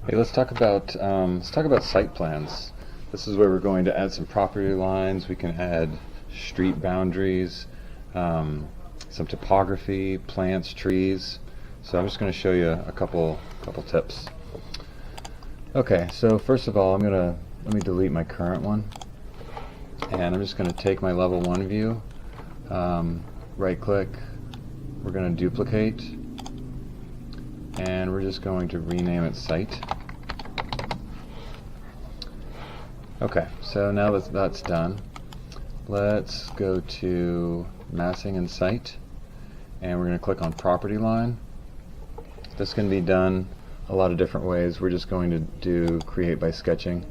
Hey, let's talk about site plans. This is where we're going to add some property lines. We can add street boundaries, um, some topography, plants, trees. So I'm just going to show you a couple tips. Okay, so first of all, let me delete my current one, and I'm just going to take my level 1 view, right click. We're going to duplicate, and we're just going to rename it site. Okay, so now that that's done, let's go to massing and site, and we're going to click on property line. This can be done a lot of different ways. We're just going to do create by sketching.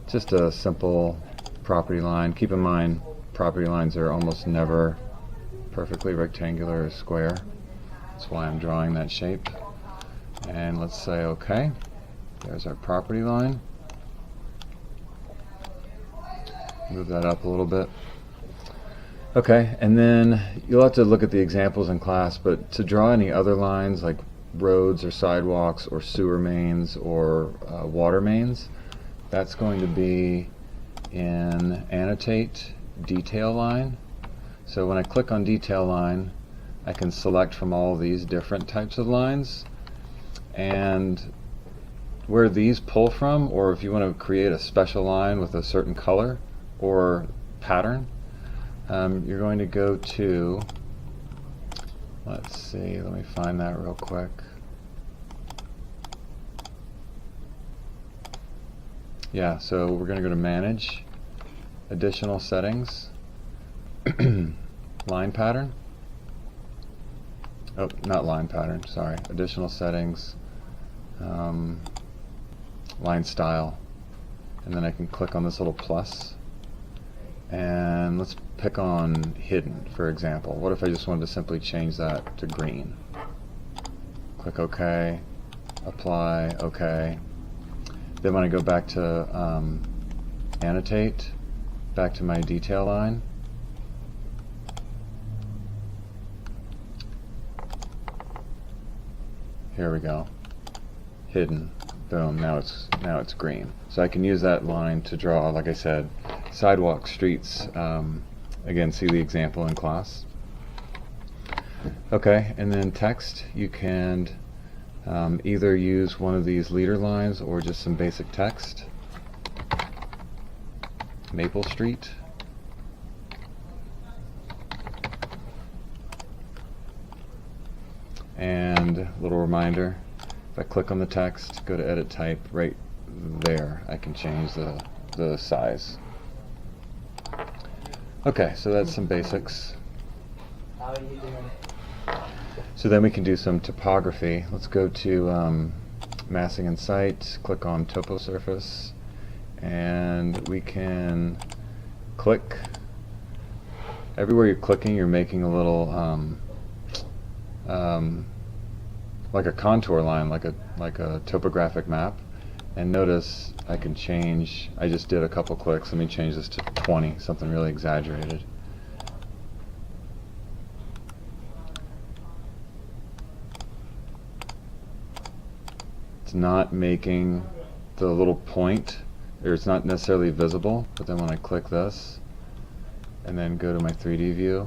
Just a simple property line. Keep in mind, property lines are almost never perfectly rectangular or square. That's why I'm drawing that shape. And let's say OK. There's our property line. Move that up a little bit. Okay, and then you'll have to look at the examples in class, but to draw any other lines like roads or sidewalks or sewer mains or water mains, that's going to be in Annotate, Detail Line. So when I click on Detail Line, I can select from all these different types of lines, and where these pull from, or if you want to create a special line with a certain color or pattern, you're going to go to, let's see, let me find that real quick. Yeah, so we're going to go to Manage, Additional Settings, Line Pattern. Oh, not line pattern, sorry. Additional Settings, Line Style. And then I can click on this little plus. And let's pick on hidden, for example. What if I just wanted to simply change that to green? Click OK, apply, OK. Then when I go back to annotate, back to my detail line, here we go, hidden. Boom, now it's green. So I can use that line to draw, like I said, sidewalks, streets. Again, see the example in class. Okay, and then text, you can either use one of these leader lines or just some basic text. Maple Street. And a little reminder, if I click on the text, go to edit type, right there I can change the size. Okay, so that's some basics. How are you doing? So then we can do some topography. Let's go to massing and site, click on topo surface, and we can click. Everywhere you're clicking, you're making a little like a contour line, like a topographic map. And notice I can change, I just did a couple clicks. Let me change this to 20, something really exaggerated. It's not making the little point, or it's not necessarily visible, but then when I click this and then go to my 3D view,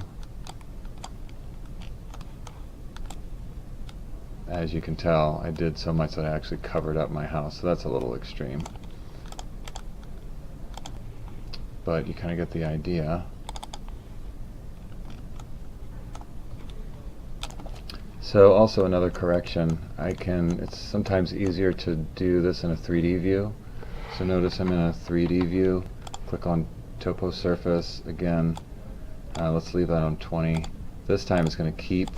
as you can tell, I did so much that I actually covered up my house, so that's a little extreme. But you kind of get the idea. So also another correction, it's sometimes easier to do this in a 3D view. So notice I'm in a 3D view, click on topo surface, again, let's leave that on 20. This time it's going to keep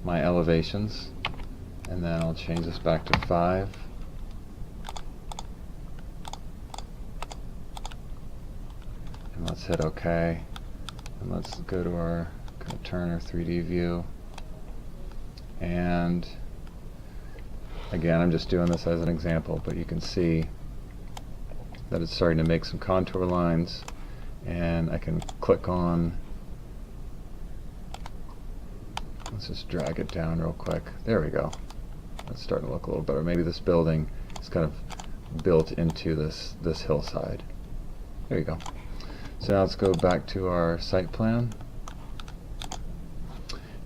my elevations, and then I'll change this back to 5. And let's hit OK. And let's go to our kind of turn our 3D view. And again, I'm just doing this as an example, but you can see that it's starting to make some contour lines, and I can click on, let's just drag it down real quick. There we go. That's starting to look a little better. Maybe this building is kind of built into this hillside. There you go. So now let's go back to our site plan.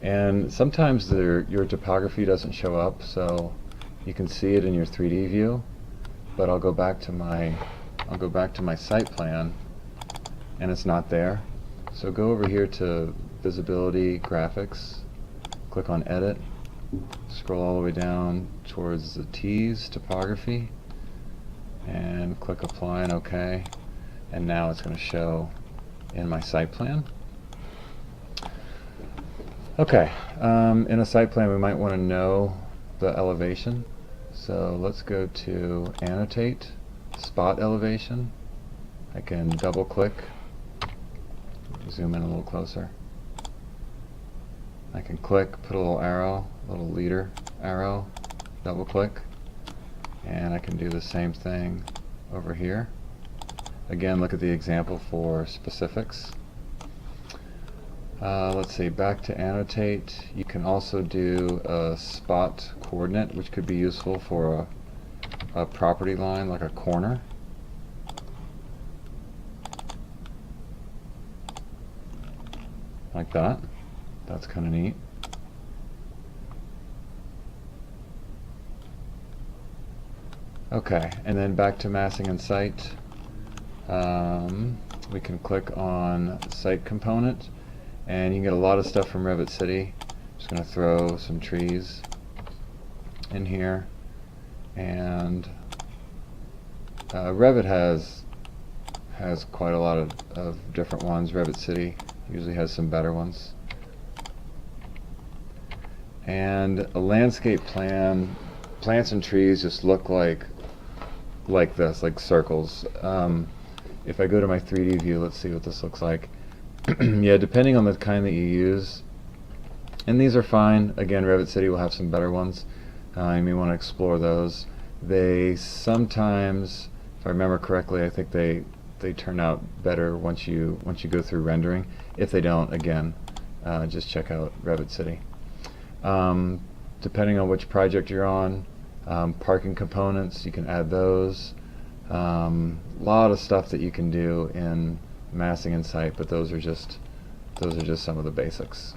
And sometimes your topography doesn't show up, so you can see it in your 3D view. But I'll go back to my site plan, and it's not there. So go over here to Visibility, Graphics, click on Edit, scroll all the way down towards the T's, Topography, and click Apply and OK. And now it's going to show in my site plan. Okay, in a site plan we might want to know the elevation. So let's go to Annotate, Spot Elevation. I can double click, zoom in a little closer. I can click, put a little arrow, a little leader arrow, double click, and I can do the same thing over here. Again, look at the example for specifics. Let's see, back to Annotate. You can also do a spot coordinate, which could be useful for a property line, like a corner. Like that. That's kind of neat. Okay, and then back to massing and site. We can click on site component, and you can get a lot of stuff from Revit City. Just going to throw some trees in here, and Revit has quite a lot of different ones. Revit City usually has some better ones. And a landscape plan, plants and trees just look like this, like circles. If I go to my 3D view, let's see what this looks like. Yeah, depending on the kind that you use, and these are fine. Again, Revit City will have some better ones. You may want to explore those. They sometimes, if I remember correctly, I think they turn out better once you go through rendering. If they don't, again, just check out Revit City. Depending on which project you're on, parking components, you can add those. Lot of stuff that you can do in massing and site, but those are just some of the basics.